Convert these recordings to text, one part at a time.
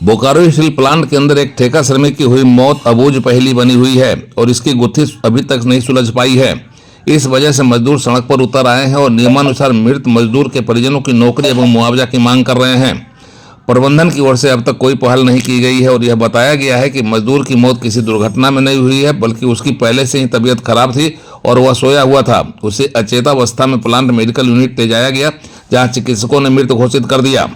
Bokaro steel plant के अंदर एक ठेका श्रमिक की हुई मौत अबूझ पहेली बनी हुई है और इसकी गुत्थी अभी तक नहीं सुलझ पाई है। इस वजह से मजदूर सड़क पर उतर आए हैं और नियमानुसार मृत मजदूर के परिजनों की नौकरी एवं मुआवजा की मांग कर रहे हैं। प्रबंधन की ओर से अब तक कोई पहल नहीं की गई है और यह बताया गया है कि मजदूर की मौत किसी दुर्घटना में नहीं हुई है, बल्कि उसकी पहले से ही तबीयत खराब थी और वह सोया हुआ था। उसे अचेतावस्था में प्लांट मेडिकल यूनिट ले जाया गया, जहां चिकित्सकों ने मृत घोषित कर दिया।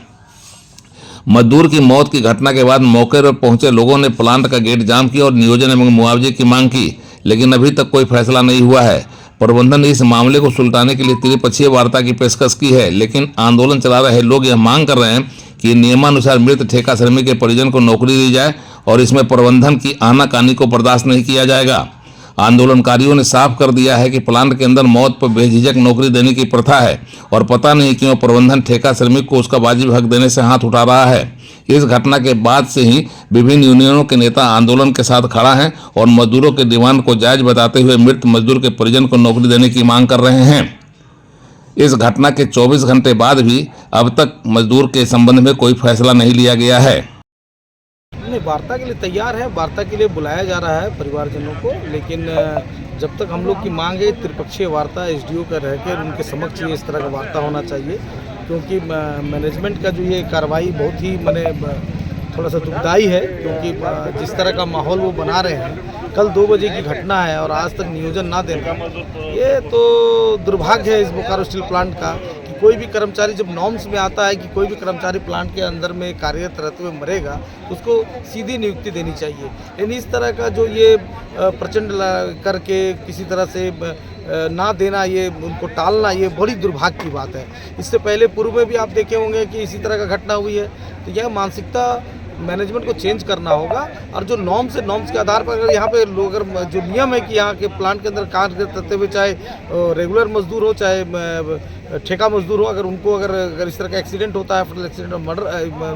मजदूर की मौत की घटना के बाद मौके पर पहुंचे लोगों ने प्लांट का गेट जाम किया और नियोजन एवं मुआवजे की मांग की, लेकिन अभी तक कोई फैसला नहीं हुआ है। प्रबंधन ने इस मामले को सुलझाने के लिए त्रिपक्षीय वार्ता की पेशकश की है, लेकिन आंदोलन चला रहे लोग यह मांग कर रहे हैं कि नियमानुसार मृत ठेका श्रमिक के परिजन को नौकरी दी जाए और इसमें प्रबंधन की आनाकानी को बर्दाश्त नहीं किया जाएगा। आंदोलनकारियों ने साफ कर दिया है कि प्लांट के अंदर मौत पर बेझिझक नौकरी देने की प्रथा है और पता नहीं क्यों प्रबंधन ठेका श्रमिक को उसका वाजिब हक देने से हाथ उठा रहा है। इस घटना के बाद से ही विभिन्न यूनियनों के नेता आंदोलन के साथ खड़ा हैं और मजदूरों के डिमांड को जायज बताते हुए मृत मजदूर के परिजन को नौकरी देने की मांग कर रहे हैं। इस घटना के 24 घंटे बाद भी अब तक मजदूर के संबंध में कोई फैसला नहीं लिया गया है। नहीं, वार्ता के लिए तैयार है, वार्ता के लिए बुलाया जा रहा है परिवारजनों को, लेकिन जब तक हम लोग की मांग है त्रिपक्षीय वार्ता एसडीओ का रहकर उनके समक्ष इस तरह का वार्ता होना चाहिए, क्योंकि मैनेजमेंट का जो ये कार्रवाई बहुत ही थोड़ा सा दुखदाई है, क्योंकि जिस तरह का माहौल वो बना रहे हैं, कल 2 बजे की घटना है और आज तक नियोजन ना देना, ये तो दुर्भाग्य है इस बोकारो स्टील प्लांट का कि कोई भी कर्मचारी जब नॉर्म्स में आता है कि कोई भी कर्मचारी प्लांट के अंदर में कार्यरत रहते हुए मरेगा तो उसको सीधी नियुक्ति देनी चाहिए। लेकिन इस तरह का जो ये प्रचंड करके किसी तरह से ना देना, ये उनको टालना, ये बड़ी दुर्भाग्य की बात है। इससे पहले पूर्व में भी आप देखे होंगे कि इसी तरह का घटना हुई है, तो यह मानसिकता मैनेजमेंट को चेंज करना होगा और जो नॉर्म्स के आधार पर अगर यहाँ पे लोग अगर जो नियम है कि यहाँ के प्लांट के अंदर कार्य करते हुए चाहे रेगुलर मजदूर हो चाहे ठेका मजदूर हो, अगर इस तरह का एक्सीडेंट होता है, फटल एक्सीडेंट और मर्डर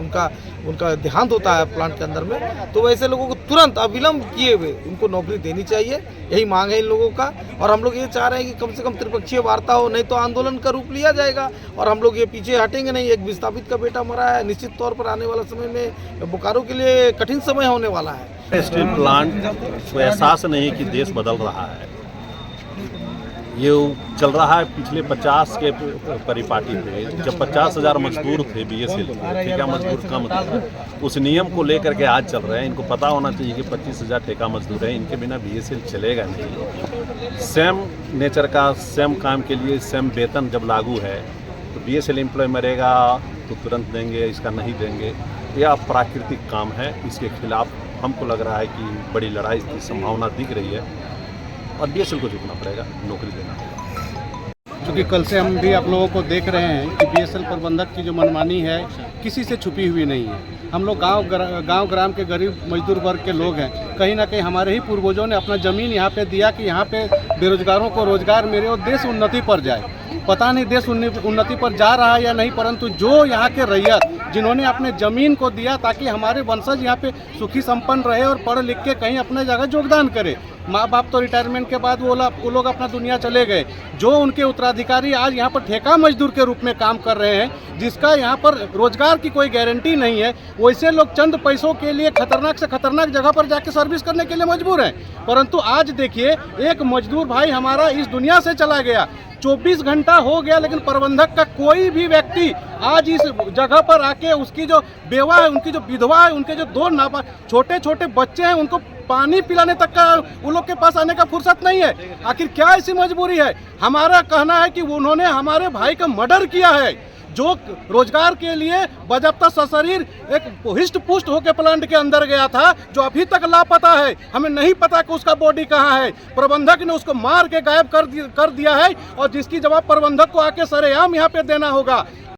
उनका देहांत होता है प्लांट के अंदर में, तो वैसे लोगों को तुरंत अविलंब किए हुए उनको नौकरी देनी चाहिए। यही मांग है इन लोगों का और हम लोग ये चाह रहे हैं कि कम से कम त्रिपक्षीय वार्ता हो, नहीं तो आंदोलन का रूप लिया जाएगा और हम लोग ये पीछे हटेंगे नहीं। एक विस्थापित का बेटा मरा है, निश्चित तौर पर आने वाला समय में बोकारो के लिए कठिन समय होने वाला है। स्टील प्लांट को एहसास नहीं कि देश बदल रहा है, ये चल रहा है पिछले 50 के परिपाटी पे, जब 50,000 मजदूर थे बीएसएल के, ठेका मजदूर कम थे, उस नियम को लेकर के आज चल रहे हैं। इनको पता होना चाहिए कि 25,000 ठेका मजदूर हैं, इनके बिना बीएसएल चलेगा नहीं। सेम नेचर का सेम काम के लिए सेम वेतन जब लागू है तो बीएसएल एम्प्लॉय मरेगा तो तुरंत देंगे, इसका नहीं देंगे, यह अप्राकृतिक काम है। इसके खिलाफ हमको लग रहा है कि बड़ी लड़ाई की संभावना दिख रही है और बीएसएल को झुकना पड़ेगा, नौकरी देना होगा। क्योंकि कल से हम भी आप लोगों को देख रहे हैं कि बीएसएल प्रबंधक की जो मनमानी है किसी से छुपी हुई नहीं है। हम लोग गांव ग्राम के गरीब मजदूर वर्ग के लोग हैं, कहीं ना कहीं हमारे ही पूर्वजों ने अपना ज़मीन यहाँ पे दिया कि यहाँ पे बेरोजगारों को रोजगार मिले और देश उन्नति पर जाए। पता नहीं देश उन्नति पर जा रहा है या नहीं, परंतु जो यहाँ के रैयत जिन्होंने अपने ज़मीन को दिया ताकि हमारे वंशज यहाँ पे सुखी संपन्न रहे और पढ़ लिख के कहीं अपने जगह योगदान करे। माँ बाप तो रिटायरमेंट के बाद वो लोग अपना दुनिया चले गए, जो उनके उत्तराधिकारी आज यहाँ पर ठेका मजदूर के रूप में काम कर रहे हैं, जिसका यहाँ पर रोजगार की कोई गारंटी नहीं है। वैसे लोग चंद पैसों के लिए खतरनाक से खतरनाक जगह पर जाके सर्विस करने के लिए मजबूर हैं। परंतु आज देखिए, एक मजदूर भाई हमारा इस दुनिया से चला गया, 24 घंटा हो गया, लेकिन प्रबंधक का कोई भी व्यक्ति आज इस जगह पर आके उसकी जो बेवा है, उनकी जो विधवा है, उनके जो 2 छोटे छोटे बच्चे हैं, उनको पानी पिलाने तक का उन लोग के पास आने का फुर्सत नहीं है। आखिर क्या ऐसी मजबूरी है? हमारा कहना है कि उन्होंने हमारे भाई का मर्डर किया है, जो रोजगार के लिए बजाबता सशरीर एक हिष्ट पुष्ट होकर प्लांट के अंदर गया था, जो अभी तक लापता है। हमें नहीं पता कि उसका बॉडी कहाँ है। प्रबंधक ने उसको मार के गायब कर दिया है और जिसकी जवाब प्रबंधक को आके सरेआम यहाँ पे देना होगा।